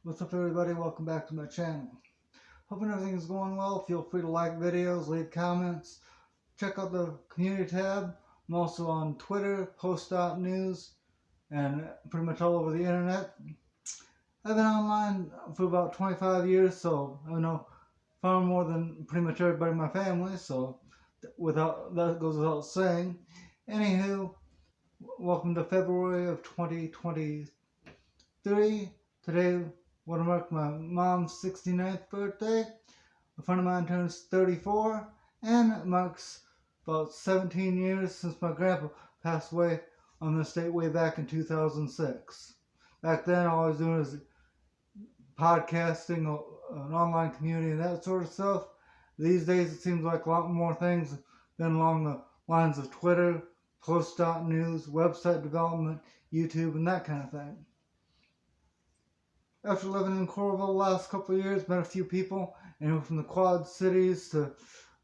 What's up, everybody? Welcome back to my channel. Hoping everything is going well. Feel free to like videos, leave comments, check out the community tab. I'm also on Twitter, post.news, and pretty much all over the internet. I've been online for about 25 years, so I know far more than pretty much everybody in my family, so without that goes without saying. Anywho, welcome to February of 2023. Today would mark my mom's 69th birthday. A friend of mine turns 34, and it marks about 17 years since my grandpa passed away on this date way back in 2006. Back then, all I was doing was podcasting, an online community, and that sort of stuff. These days, it seems like a lot more things been along the lines of Twitter, post.news, website development, YouTube, and that kind of thing. After living in Coralville the last couple of years, met a few people, and from the Quad Cities to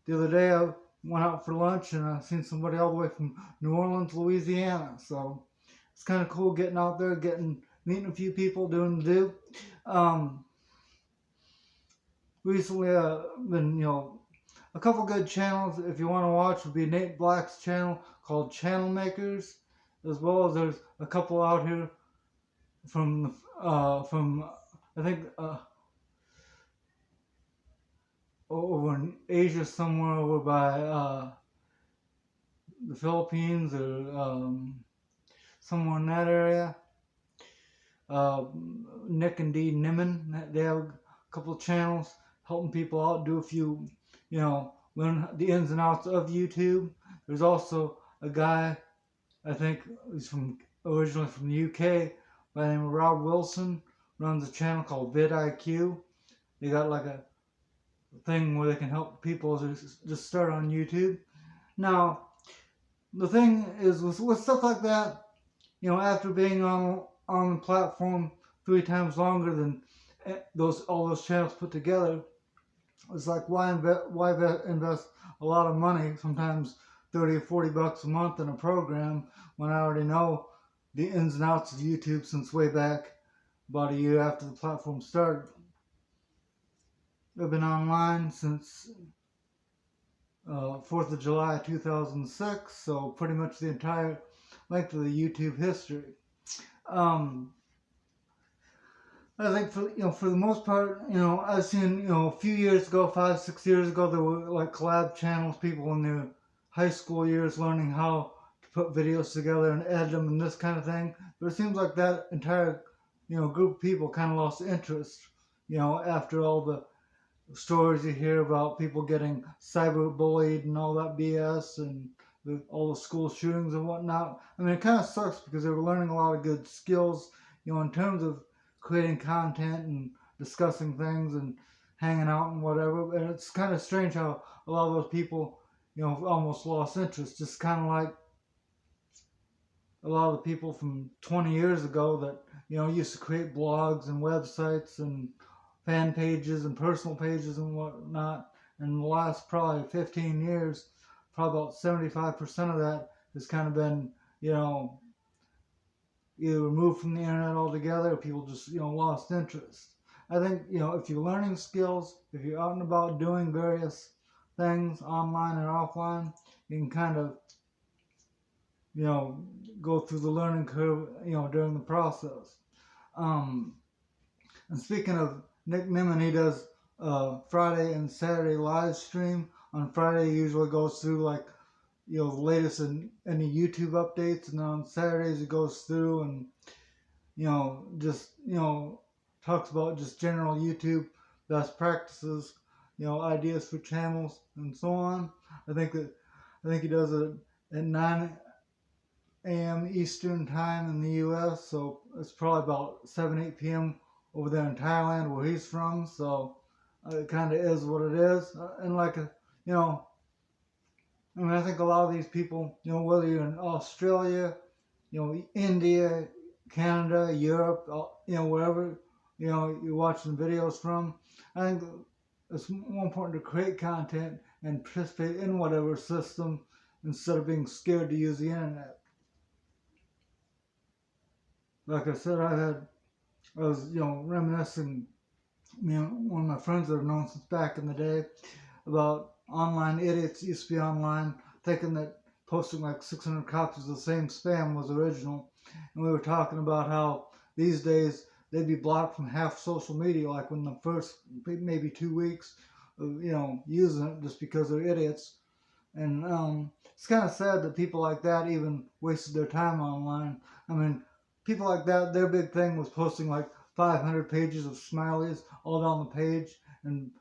the other day I went out for lunch and I seen somebody all the way from New Orleans, Louisiana. So it's kind of cool getting out there, meeting a few people, doing the do. Recently, been a couple good channels if you want to watch would be Nate Black's channel called Channel Makers, as well as there's a couple out here from I think over in Asia somewhere over by the Philippines or somewhere in that area. Nick and Dee Nimmin, they have a couple of channels helping people out, do a few, learn the ins and outs of YouTube. There's also a guy, I think he's originally from the UK, by the name of Rob Wilson, runs a channel called vidIQ. They got like a thing where they can help people just start on YouTube. Now, the thing is with stuff like that, after being on the platform 3 times longer than all those channels put together, it's like why invest a lot of money, sometimes 30 or 40 bucks a month in a program when I already know the ins and outs of YouTube since way back about a year after the platform started. I've been online since 4th of July 2006, so pretty much the entire length of the YouTube history. I think for the most part, I've seen, a few years ago, 5, 6 years ago, there were like collab channels, people in their high school years learning how to put videos together and edit them and this kind of thing. But it seems like that entire, group of people kind of lost interest, after all the stories you hear about people getting cyberbullied and all that BS and all the school shootings and whatnot. I mean, it kind of sucks because they were learning a lot of good skills, in terms of creating content and discussing things and hanging out and whatever. And it's kind of strange how a lot of those people, almost lost interest. Just kind of like a lot of the people from 20 years ago that, used to create blogs and websites and fan pages and personal pages and whatnot. And in the last probably 15 years, probably about 75% of that has kind of been, either removed from the internet altogether or people just, lost interest. I think, if you're learning skills, if you're out and about doing various things online and offline, you can kind of, go through the learning curve, during the process. And speaking of Nick Nimmin, he does Friday and Saturday live stream. On Friday, he usually goes through like, the latest in any YouTube updates, and on Saturdays he goes through and, just, talks about just general YouTube best practices, ideas for channels and so on. I think he does it at 9 a.m. Eastern time in the U.S., so it's probably about 7, 8 p.m. over there in Thailand where he's from, so it kind of is what it is. And like, I think a lot of these people, whether you're in Australia, India, Canada, Europe, wherever, you're watching videos from, I think it's more important to create content and participate in whatever system instead of being scared to use the internet. Like I said, I've had I was, reminiscing, one of my friends that I've known since back in the day about online idiots used to be online thinking that posting like 600 copies of the same spam was original. And we were talking about how these days they'd be blocked from half social media, like in the first maybe 2 weeks of, using it just because they're idiots. And it's kind of sad that people like that even wasted their time online. I mean, people like that, their big thing was posting like 500 pages of smileys all down the page and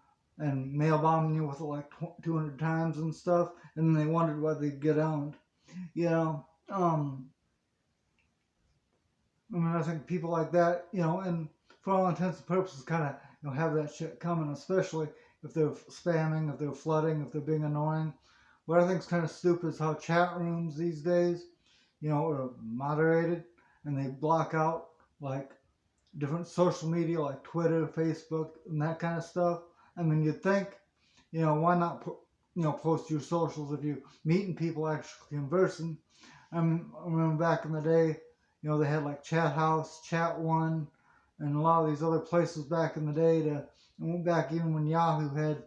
mail bombing you with it like 200 times and stuff, and then they wondered why they'd get owned. You know, I mean, I think people like that, and for all intents and purposes, kind of, have that shit coming, especially if they're spamming, if they're flooding, if they're being annoying. What I think is kind of stupid is how chat rooms these days, are moderated and they block out like different social media like Twitter, Facebook, and that kind of stuff. I mean, you'd think, why not put, post your socials if you're meeting people actually conversing. I remember back in the day, they had like Chat House, Chat One, and a lot of these other places back in the day. Back even when Yahoo had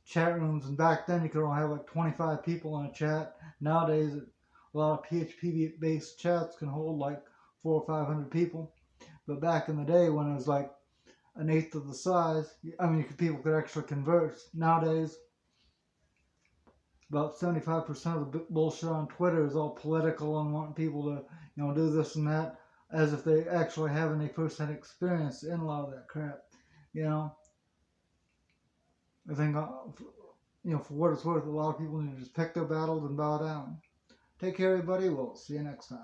chat rooms, and back then you could only have like 25 people in a chat. Nowadays, a lot of PHP-based chats can hold like 400 or 500 people. But back in the day, when it was like an eighth of the size, I mean, people could actually converse. Nowadays, about 75% of the bullshit on Twitter is all political and wanting people to, do this and that, as if they actually have any first-hand experience in a lot of that crap. You know, I think, for what it's worth, a lot of people need to just pick their battles and bow down. Take care, everybody. We'll see you next time.